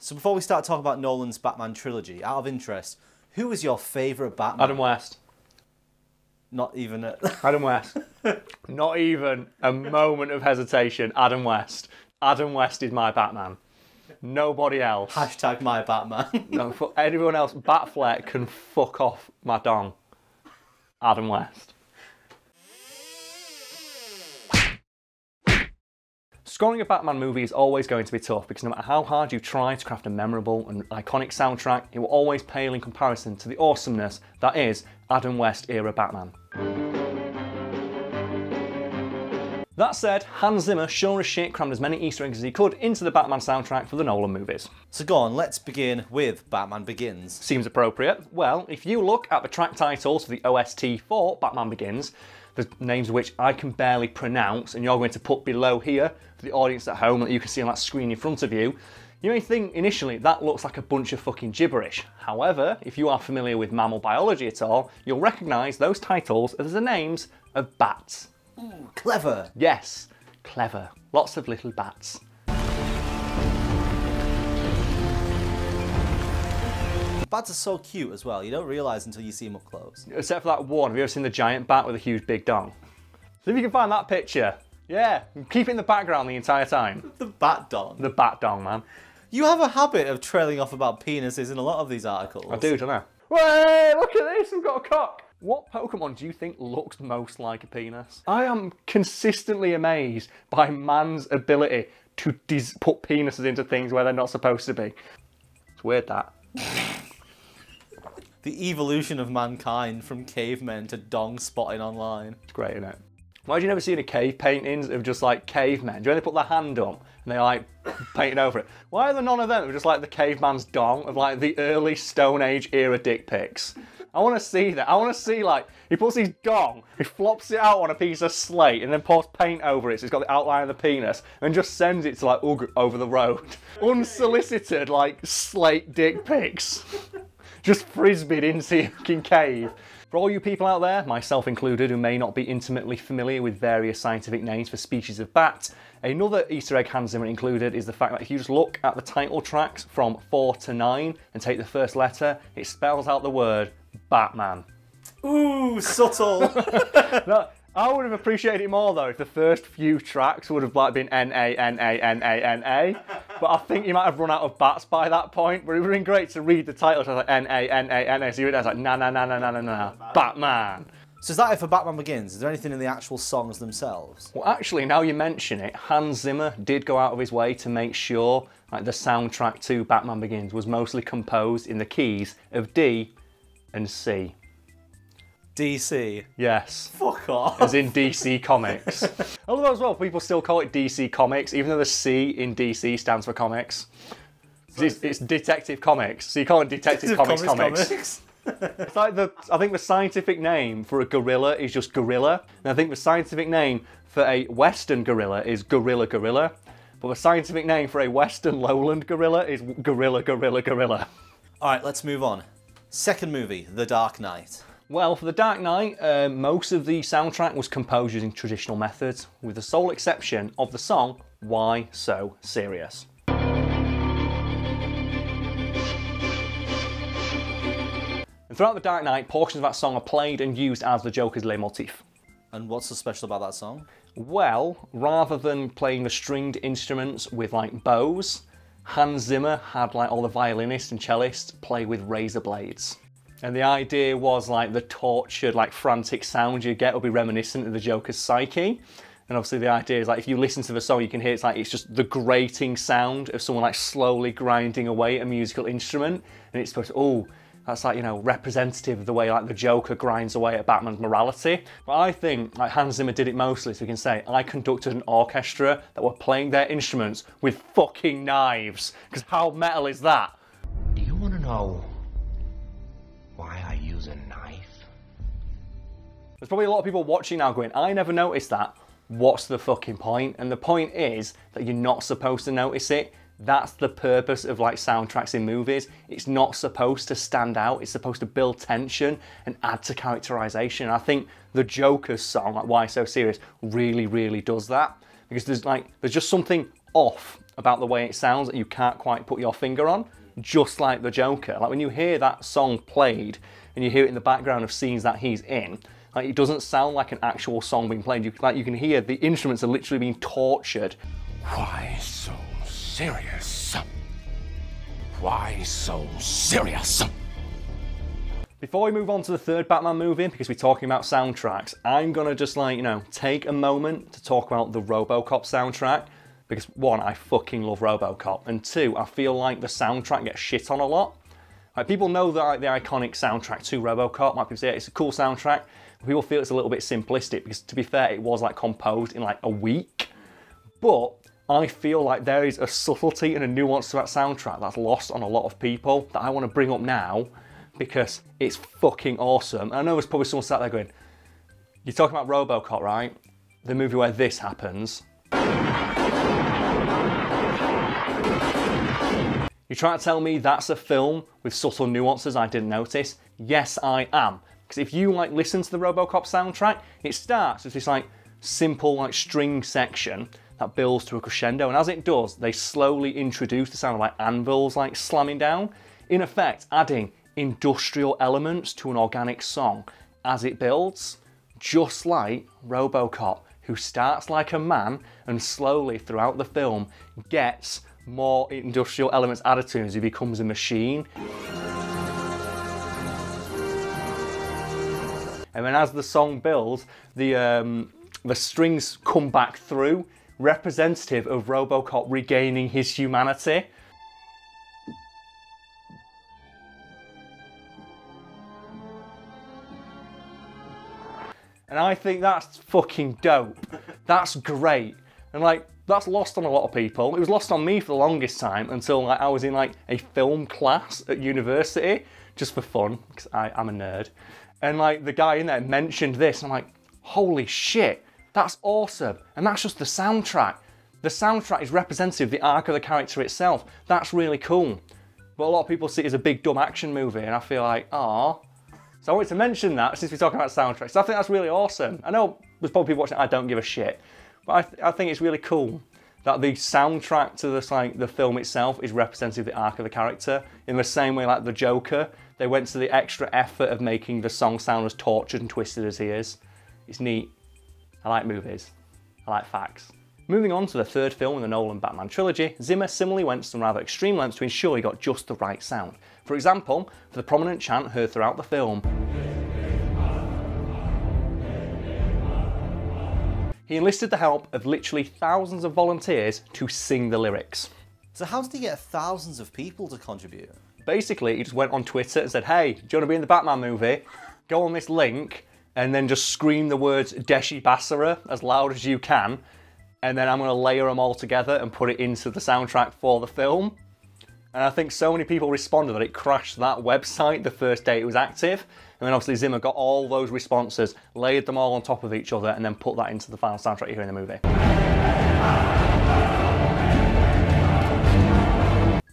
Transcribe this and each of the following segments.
So before we start talking about Nolan's Batman trilogy, out of interest, who is your favourite Batman? Adam West. Not even a... Adam West. Not even a moment of hesitation. Adam West. Adam West is my Batman. Nobody else. Hashtag my Batman. No, for anyone else, Batfleck can fuck off my dong. Adam West. Scoring a Batman movie is always going to be tough because no matter how hard you try to craft a memorable and iconic soundtrack, it will always pale in comparison to the awesomeness that is Adam West era Batman. That said, Hans Zimmer sure as shit crammed as many Easter eggs as he could into the Batman soundtrack for the Nolan movies. So go on, let's begin with Batman Begins. Seems appropriate. Well, if you look at the track titles for the OST for Batman Begins, the names of which I can barely pronounce, and you're going to put below here for the audience at home that you can see on that screen in front of you, you may think initially that looks like a bunch of fucking gibberish. However, if you are familiar with mammal biology at all, you'll recognise those titles as the names of bats. Ooh, clever. Yes, clever. Lots of little bats. Bats are so cute as well, you don't realise until you see them up close. Except for that one, have you ever seen the giant bat with a huge big dong? See if you can find that picture. Yeah, keep it in the background the entire time. The bat dong. The bat dong, man. You have a habit of trailing off about penises in a lot of these articles. I do, don't I? Wait, look at this, I've got a cock. What Pokemon do you think looks most like a penis? I am consistently amazed by man's ability to put penises into things where they're not supposed to be. It's weird, that. The evolution of mankind from cavemen to dong spotting online. It's great, isn't it? Why have you never seen a cave paintings of just like cavemen? Do you know they put their hand up and they like painted over it? Why are there none of them? They're just like the caveman's dong of like the early Stone Age era dick pics. I want to see that. I want to see like, he puts his dong, he flops it out on a piece of slate and then pours paint over it so it's got the outline of the penis and just sends it to like over the road. Unsolicited like slate dick pics. Just frisbeed into your fucking cave. For all you people out there, myself included, who may not be intimately familiar with various scientific names for species of bat, another Easter egg Hans Zimmer included is the fact that if you just look at the title tracks from 4 to 9 and take the first letter, it spells out the word Batman. Ooh, subtle. No, I would have appreciated it more though if the first few tracks would have like been N-A-N-A-N-A-N-A. But I think you might have run out of bats by that point. But it would have been great to read the title. So I was like N-A-N-A-N-A. So you would have like na Batman. So is that it for Batman Begins? Is there anything in the actual songs themselves? Well, actually, now you mention it, Hans Zimmer did go out of his way to make sure like the soundtrack to Batman Begins was mostly composed in the keys of D and C. DC. Yes. Fuck off. As in DC Comics. Although as well, people still call it DC Comics, even though the C in DC stands for comics. It's Detective Comics, so you call it Detective Comics. It's like I think the scientific name for a gorilla is just gorilla, and I think the scientific name for a Western gorilla is gorilla. But the scientific name for a Western lowland gorilla is gorilla. Alright, let's move on. Second movie, The Dark Knight. Well, for The Dark Knight, most of the soundtrack was composed using traditional methods, with the sole exception of the song, Why So Serious? And throughout The Dark Knight, portions of that song are played and used as the Joker's leitmotif. And what's so special about that song? Well, rather than playing the stringed instruments with like bows, Hans Zimmer had like all the violinists and cellists play with razor blades. And the idea was like the tortured, like frantic sound you get will be reminiscent of the Joker's psyche. And obviously the idea is like if you listen to the song, you can hear it's just the grating sound of someone like slowly grinding away at a musical instrument. And it's supposed to, oh, that's like, you know, representative of the way like the Joker grinds away at Batman's morality. But I think like Hans Zimmer did it mostly so we can say, I conducted an orchestra that were playing their instruments with fucking knives. Because how metal is that? Do you want to know why I use a knife? There's probably a lot of people watching now going, I never noticed that. What's the fucking point? And the point is that you're not supposed to notice it. That's the purpose of like soundtracks in movies. It's not supposed to stand out. It's supposed to build tension and add to characterization. I think the Joker's song, like Why So Serious, really does that. Because there's just something off about the way it sounds that you can't quite put your finger on, just like the Joker. Like when you hear that song played and you hear it in the background of scenes that he's in, like it doesn't sound like an actual song being played. You can hear the instruments are literally being tortured. Why so serious? Why so serious? Before we move on to the third Batman movie, because we're talking about soundtracks, I'm gonna just like, take a moment to talk about the Robocop soundtrack. Because one, I fucking love Robocop, and two, I feel like the soundtrack gets shit on a lot. Like people know the iconic soundtrack to Robocop, like people say it's a cool soundtrack, but people feel it's a little bit simplistic because to be fair, it was like composed in like a week. But I feel like there is a subtlety and a nuance to that soundtrack that's lost on a lot of people that I want to bring up now because it's fucking awesome. And I know there's probably someone sat there going, you're talking about Robocop, right? The movie where this happens. You're trying to tell me that's a film with subtle nuances I didn't notice? Yes, I am. Because if you like listen to the Robocop soundtrack, it starts with this like simple like string section that builds to a crescendo, and as it does, they slowly introduce the sound of like anvils like slamming down, in effect adding industrial elements to an organic song as it builds, just like Robocop, who starts like a man and slowly throughout the film gets more industrial elements added to him as he becomes a machine. And then as the song builds, the strings come back through, representative of Robocop regaining his humanity. And I think that's fucking dope. That's great. And like, that's lost on a lot of people. It was lost on me for the longest time until like I was in like a film class at university, just for fun, because I'm a nerd. And like the guy in there mentioned this, and I'm like, holy shit, that's awesome. And that's just the soundtrack. The soundtrack is representative of the arc of the character itself. That's really cool. But a lot of people see it as a big dumb action movie, and I feel like, ah. So I wanted to mention that since we're talking about soundtracks. So I think that's really awesome. I know there's probably people watching, I don't give a shit. But I think it's really cool that the soundtrack to this, like, the film itself is representative of the arc of the character. In the same way like the Joker, they went to the extra effort of making the song sound as tortured and twisted as he is. It's neat. I like movies. I like facts. Moving on to the third film in the Nolan Batman Trilogy, Zimmer similarly went to some rather extreme lengths to ensure he got just the right sound. For example, for the prominent chant heard throughout the film, he enlisted the help of literally thousands of volunteers to sing the lyrics. So how did he get thousands of people to contribute? Basically, he just went on Twitter and said, hey, do you want to be in the Batman movie? Go on this link and then just scream the words Deshi Basara as loud as you can, and then I'm going to layer them all together and put it into the soundtrack for the film. And I think so many people responded that it crashed that website the first day it was active. And then obviously Zimmer got all those responses, layered them all on top of each other, and then put that into the final soundtrack you hear in the movie.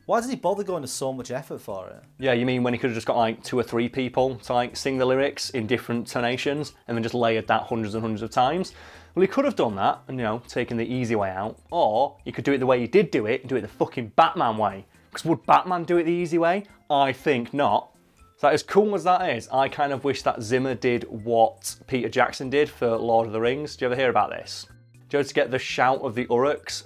Why did he bother going to so much effort for it? Yeah, you mean when he could have just got like 2 or 3 people to like sing the lyrics in different tonations and then just layered that hundreds and hundreds of times? Well, he could have done that and, taken the easy way out. Or he could do it the way he did do it and do it the fucking Batman way. Because would Batman do it the easy way? I think not. So as cool as that is, I kind of wish that Zimmer did what Peter Jackson did for Lord of the Rings. Do you ever hear about this? Do you ever get the shout of the Uruks?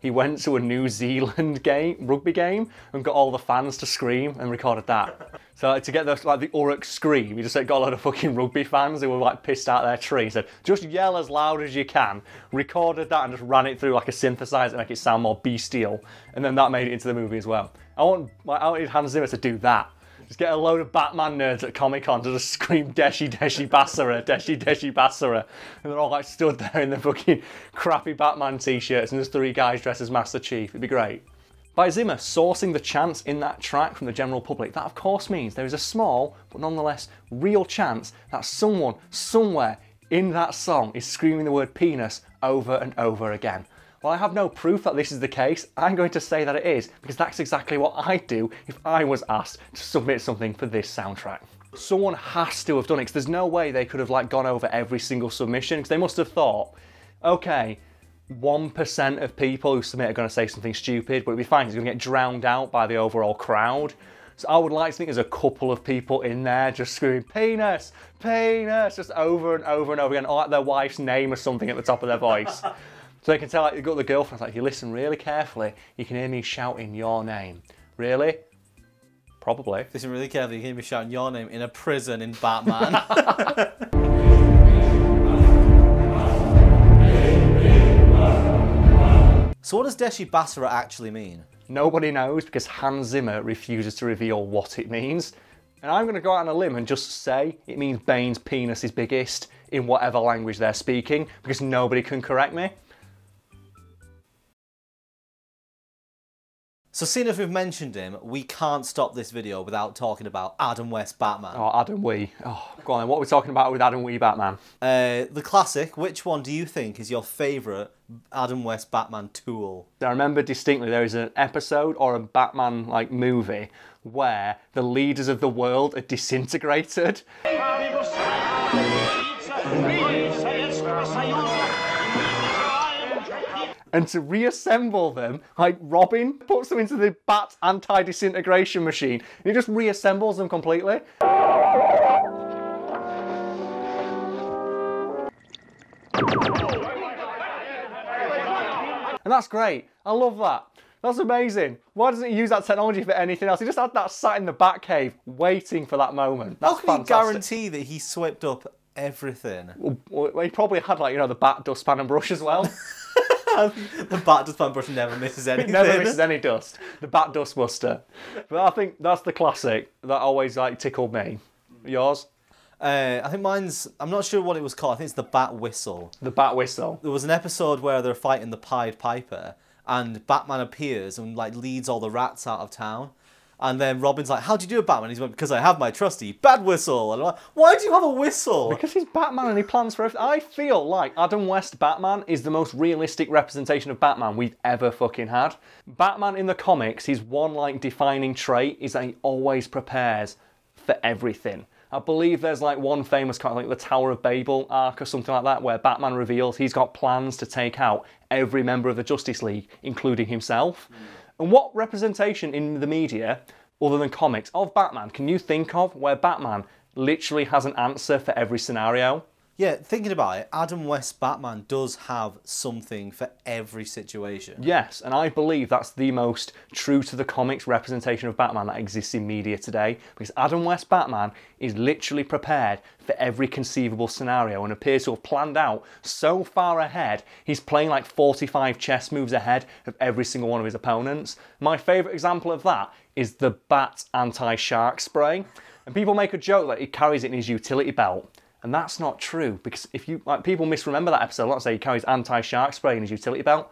He went to a New Zealand rugby game and got all the fans to scream and recorded that. So to get the Uruk scream, he just got a lot of fucking rugby fans who were like pissed out their tree. He said, just yell as loud as you can. Recorded that and just ran it through like a synthesizer to make it sound more bestial. And then that made it into the movie as well. I wanted Hans Zimmer to do that. Just get a load of Batman nerds at Comic-Con to just scream Deshi Deshi Basara, Deshi Deshi Basara. And they're all like stood there in their fucking crappy Batman t-shirts and there's 3 guys dressed as Master Chief. It'd be great. By Zimmer sourcing the chants in that track from the general public, that of course means there is a small, but nonetheless real chance that someone, somewhere in that song is screaming the word penis over and over again. While I have no proof that this is the case, I'm going to say that it is, because that's exactly what I'd do if I was asked to submit something for this soundtrack. Someone has to have done it, because there's no way they could have gone over every single submission, because they must have thought, Okay, 1% of people who submit are going to say something stupid, but it'll be fine, it's going to get drowned out by the overall crowd. So I would like to think there's a couple of people in there just screaming, penis, penis, just over and over and over again, or like their wife's name or something at the top of their voice. So they can tell, like, you've got the girlfriend, like, if you listen really carefully, you can hear me shouting your name. Really? Probably. Listen really carefully, you can hear me shouting your name in a prison in Batman. So what does Deshi Basara actually mean? Nobody knows because Hans Zimmer refuses to reveal what it means. And I'm going to go out on a limb and just say it means Bane's penis is biggest in whatever language they're speaking, because nobody can correct me. So seeing as we've mentioned him, we can't stop this video without talking about Adam West Batman. Oh, Adam Wee. Oh, go on then. What are we talking about with Adam Wee Batman? The classic, which one do you think is your favourite Adam West Batman tool? I remember distinctly there is an episode or a Batman like movie where the leaders of the world are disintegrated. And to reassemble them, like Robin puts them into the Bat anti-disintegration machine and he just reassembles them completely. And that's great. I love that. That's amazing. Why doesn't he use that technology for anything else? He just had that sat in the Batcave waiting for that moment. That's How can fantastic. you guarantee that he swept up everything? Well, he probably had, like, you know, the Bat dustpan and brush as well. The Bat dustpan brush never misses anything. It never misses any dust. The Bat Dustbuster. But I think that's the classic that always, like, tickled me. Yours? I think mine's, I'm not sure what it was called, I think it's the Bat Whistle. The Bat Whistle. There was an episode where they're fighting the Pied Piper and Batman appears and like leads all the rats out of town. And then Robin's like, how'd you do it, Batman? He's like, because I have my trusty Bat Whistle. And I'm like, why do you have a whistle? Because he's Batman and he plans for everything. I feel like Adam West Batman is the most realistic representation of Batman we've ever fucking had. Batman in the comics, his one like defining trait is that he always prepares for everything. I believe there's like one famous kind of like the Tower of Babel arc or something like that where Batman reveals he's got plans to take out every member of the Justice League, including himself. And what representation in the media, other than comics, of Batman can you think of where Batman literally has an answer for every scenario? Yeah, thinking about it, Adam West Batman does have something for every situation. Yes, and I believe that's the most true to the comics representation of Batman that exists in media today, because Adam West Batman is literally prepared for every conceivable scenario and appears to have planned out so far ahead, he's playing like 45 chess moves ahead of every single one of his opponents. My favourite example of that is the Bat anti-shark spray, and people make a joke that he carries it in his utility belt. And that's not true, because if you like, people misremember that episode. Let's say he carries anti-shark spray in his utility belt.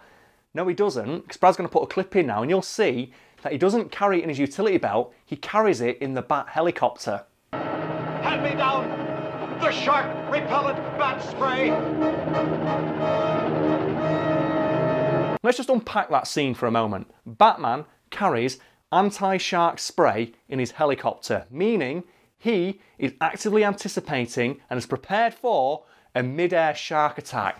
No, he doesn't, because Brad's going to put a clip in now, and you'll see that he doesn't carry it in his utility belt. He carries it in the Bat helicopter. Hand me down the shark repellent bat spray. Let's just unpack that scene for a moment. Batman carries anti-shark spray in his helicopter, meaning he is actively anticipating and is prepared for a mid-air shark attack.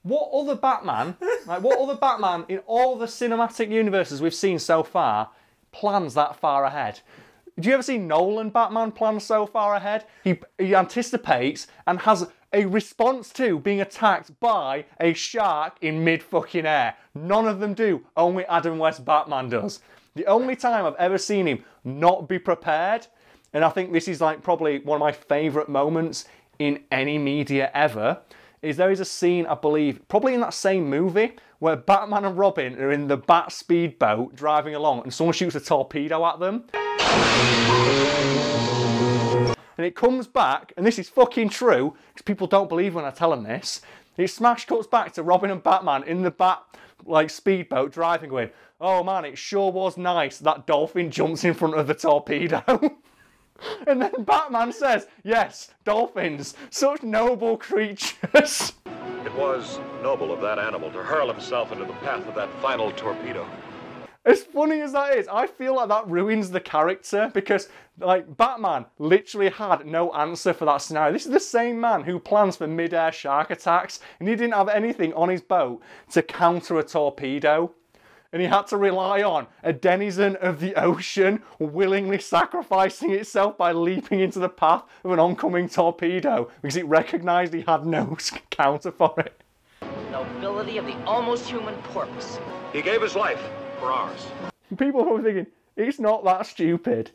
What other Batman, in all the cinematic universes we've seen so far plans that far ahead? Do you ever see Nolan Batman plan so far ahead? He anticipates and has a response to being attacked by a shark in mid-fucking air. None of them do. Only Adam West Batman does. The only time I've ever seen him not be prepared, and I think this is like probably one of my favourite moments in any media ever, is there is a scene, I believe, probably in that same movie, where Batman and Robin are in the Bat speedboat driving along and someone shoots a torpedo at them. And it comes back, and this is fucking true, because people don't believe when I tell them this. It smash cuts back to Robin and Batman in the Bat like speedboat driving, going, oh man, it sure was nice that dolphin jumps in front of the torpedo. And then Batman says, yes, dolphins, such noble creatures. It was noble of that animal to hurl himself into the path of that final torpedo. As funny as that is, I feel like that ruins the character because, like, Batman literally had no answer for that scenario. This is the same man who plans for mid-air shark attacks, and he didn't have anything on his boat to counter a torpedo. And he had to rely on a denizen of the ocean willingly sacrificing itself by leaping into the path of an oncoming torpedo because it recognised he had no counter for it. Nobility of the almost human porpoise. He gave his life for ours. People are probably thinking, it's not that stupid.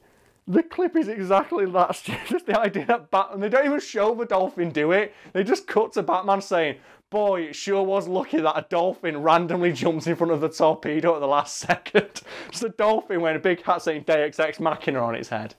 The clip is exactly that stupid. Just the idea that Batman, they don't even show the dolphin do it. They just cut to Batman saying, boy, it sure was lucky that a dolphin randomly jumps in front of the torpedo at the last second. Just a dolphin wearing a big hat saying Deus Ex Machina on its head.